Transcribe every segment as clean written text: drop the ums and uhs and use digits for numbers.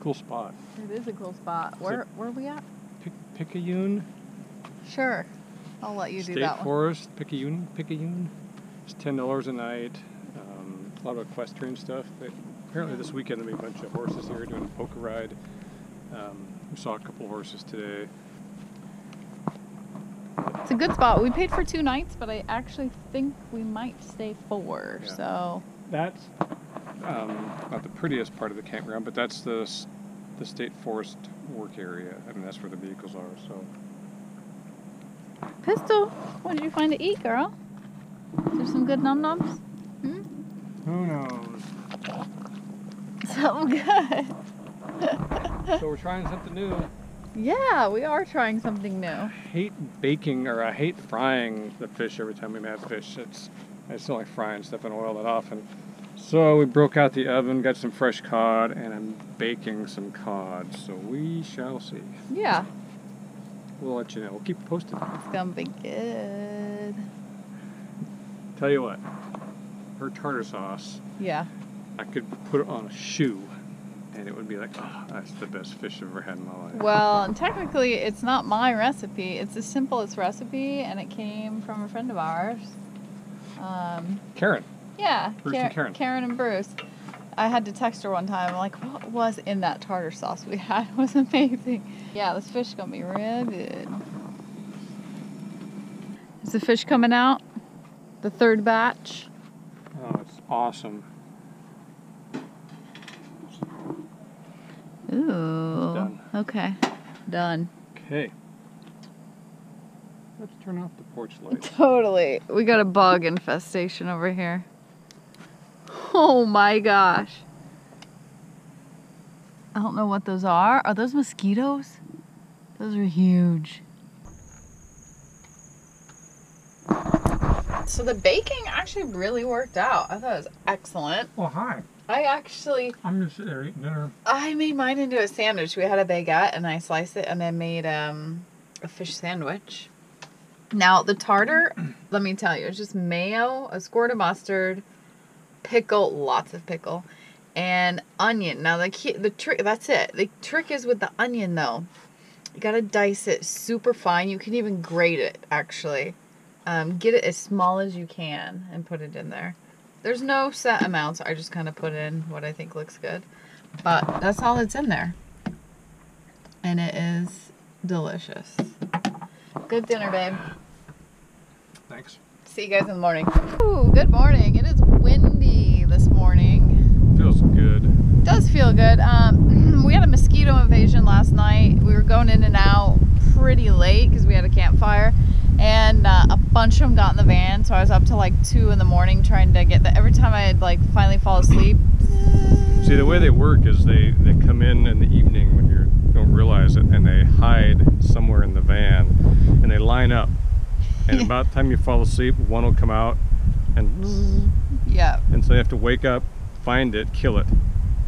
Cool spot. It is a cool spot. Where are we at? Picayune. Sure. I'll let you do that one. State Forest, Picayune. It's $10 a night. A lot of equestrian stuff. Apparently this weekend there'll be a bunch of horses here doing a poker ride. We saw a couple horses today. It's a good spot. We paid for 2 nights, but I actually think we might stay 4. Yeah. So that's not the prettiest part of the campground, but that's the state forest work area. I mean, that's where the vehicles are. So, Pistol, what did you find to eat, girl? Is there some good num-nums? Who knows? Something good. So we're trying something new. Yeah, we are trying something new. I hate baking, or I hate frying the fish every time we have fish. I just don't like frying stuff in oil that often. So we broke out the oven, got some fresh cod, and I'm baking some cod. So we shall see. Yeah. We'll let you know. We'll keep you posted. It's gonna be good. Tell you what, her tartar sauce. Yeah. I could put it on a shoe, and it would be like, oh, that's the best fish I've ever had in my life. Well, and technically, it's not my recipe. It's the simplest recipe, and it came from a friend of ours. Karen. Yeah, Bruce and Karen. Karen and Bruce. I had to text her one time. I'm like, what was in that tartar sauce we had? It was amazing. Yeah, this fish is gonna be real good. Is the fish coming out? The 3rd batch? Oh, it's awesome. Ooh. Done. Okay. Done. Okay. Let's turn off the porch lights. Totally. We got a bug infestation over here. Oh my gosh. I don't know what those are. Are those mosquitoes? Those are huge. So the baking actually really worked out. I thought it was excellent. Oh, hi. I'm just sitting there eating dinner. I made mine into a sandwich. We had a baguette and I sliced it and I made a fish sandwich. Now the tartar, let me tell you, it's just mayo, a squirt of mustard, pickle, lots of pickle, and onion. Now the trick, that's it. The trick is with the onion though. You gotta dice it super fine. You can even grate it actually. Get it as small as you can and put it in there. There's no set amounts. I just kind of put in what I think looks good. But that's all that's in there. And it is delicious. Good dinner, babe. Thanks. See you guys in the morning. Ooh, good morning. It is windy this morning. Feels good. It does feel good. We had a mosquito invasion last night. We were going in and out pretty late because we had a campfire. And a bunch of them got in the van, so I was up till like 2 in the morning trying to get every time I'd like finally fall asleep. See, the way they work is they come in the evening when you don't realize it, and they hide somewhere in the van, and they line up. And about the time you fall asleep, one will come out, and yeah. And so you have to wake up, find it, kill it,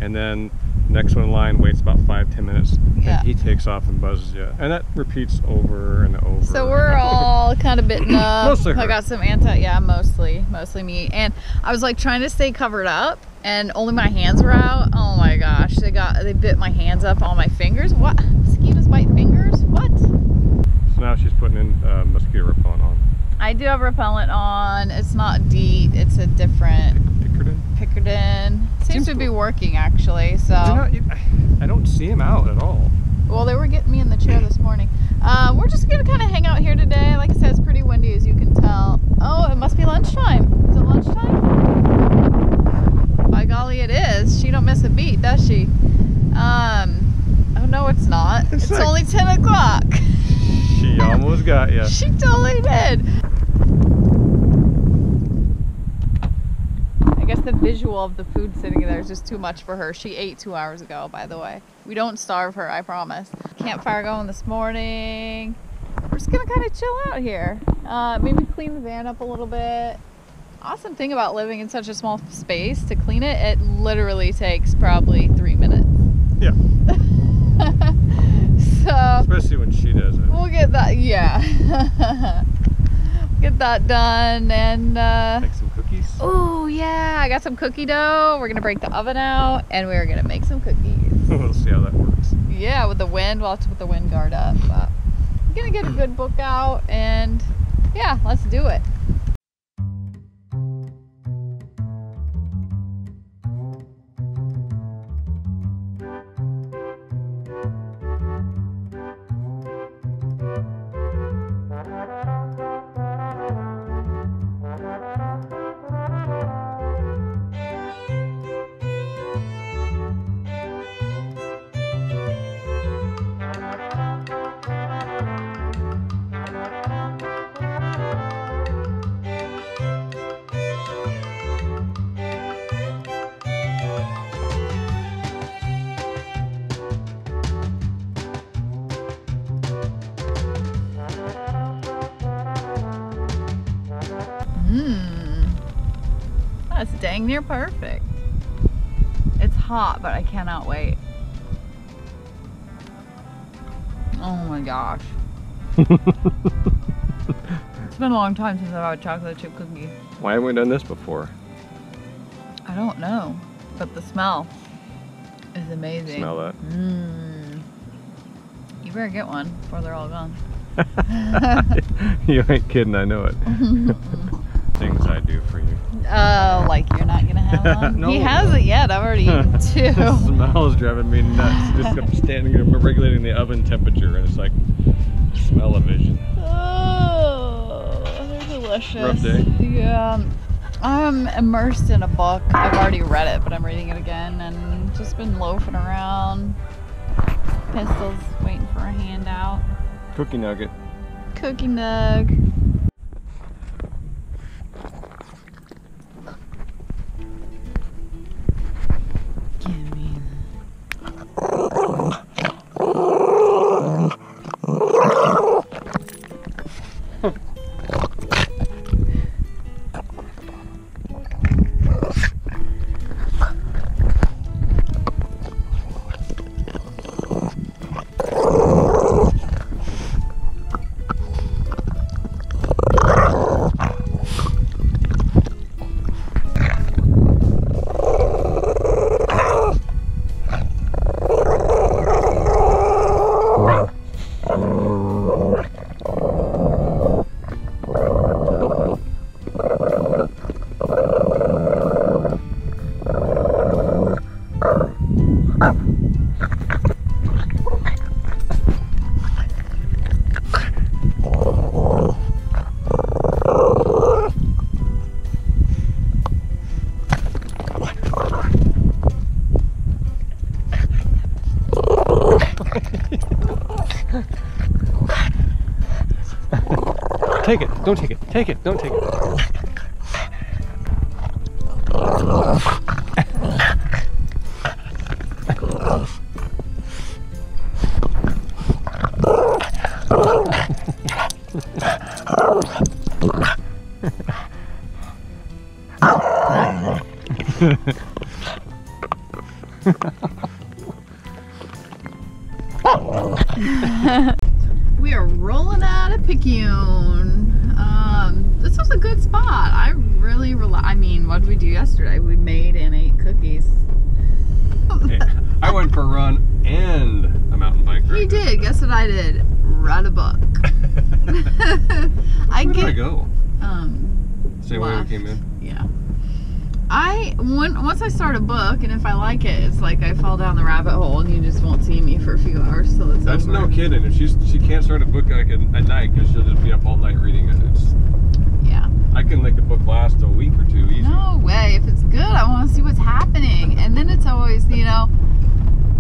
and then the next one in line waits about 5-10 minutes, yeah. And he takes off and buzzes you, and that repeats over and over. So we're all kind of bitten up. Mostly her. I got some mostly me, and I was like trying to stay covered up, and only my hands were out. Oh my gosh, they bit my hands up, all my fingers. What? Mosquitoes bite fingers? What? So now she's putting in mosquito repellent on. I do have repellent on. It's not DEET. It's a different Pickardin. Seems to be working actually. So I don't see him out at all. Well, they were getting me in the chair this morning. We're just gonna kind of hang out here today. Like I said, it's pretty windy as you can tell. Oh, it must be lunchtime. Is it lunchtime? By golly, it is. She don't miss a beat, does she? Oh no, it's not. It's like, only 10 o'clock. She almost got you. She totally did. I guess the visual of the food sitting there is just too much for her. She ate 2 hours ago, by the way. We don't starve her, I promise. Campfire going this morning. We're just gonna kind of chill out here. Maybe clean the van up a little bit. Awesome thing about living in such a small space, to clean it, it literally takes probably 3 minutes. Yeah. So especially when she does it. We'll get that, yeah. Get that done and make some cookies. Oh yeah, I got some cookie dough. We're gonna break the oven out and we're gonna make some cookies. We'll see. see how that works. Yeah, with the wind, we'll have to put the wind guard up. But I'm gonna get a good book out, and yeah, let's do it. That's dang near perfect. It's hot, but I cannot wait. Oh my gosh. It's been a long time since I've had a chocolate chip cookie. Why haven't we done this before? I don't know, but the smell is amazing. Smell that. You better get one before they're all gone. You ain't kidding, I know it. Things I do for you. Oh, like you're not gonna have one? No. He hasn't yet. I've already eaten two. The smell's driving me nuts. Just I'm standing here regulating the oven temperature, and it's like smell-o-vision. Oh, they're delicious. Rough day? Yeah. I'm immersed in a book. I've already read it, but I'm reading it again, and just been loafing around. Pistol's waiting for a handout. Cookie nugget. Cookie nug. Take it. Don't take it. Take it. Don't take it. We are rolling out of Picayune. This was a good spot. I really I mean, what did we do yesterday? We made and ate cookies. I went for a run and a mountain bike ride. You did. Guess what I did? Read a book. Where did I go? Same way we left. came in? Yeah. Once I start a book, and if I like it, it's like I fall down the rabbit hole and you just won't see me for a few hours till it's That's over. no kidding. If she can't start a book like at night because she'll just be up all night reading it. Yeah. I can make a book last a week or two easy. No way. If it's good, I want to see what's happening. And then it's always, a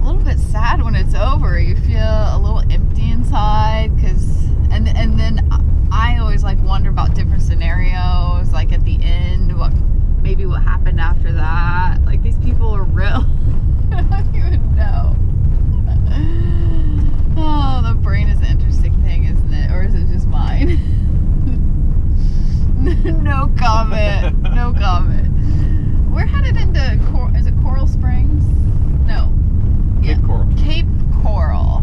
little bit sad when it's over. You feel a little empty inside and then I always wonder about different scenarios, like at the end, maybe what happened after that. Like, these people are real. I don't even know. Oh, the brain is an interesting thing, isn't it? Or is it just mine? No comment. No comment. We're headed into, is it Coral Springs? No. Cape Coral. Cape Coral.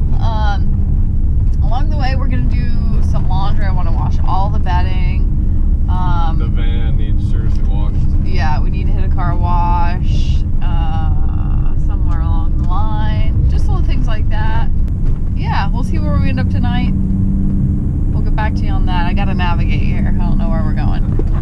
Along the way, we're going to do some laundry. I want to wash all the bedding. The van needs seriously washed. Yeah, we need to hit a car wash somewhere along the line. Just so back to you on that. I gotta navigate here. I don't know where we're going.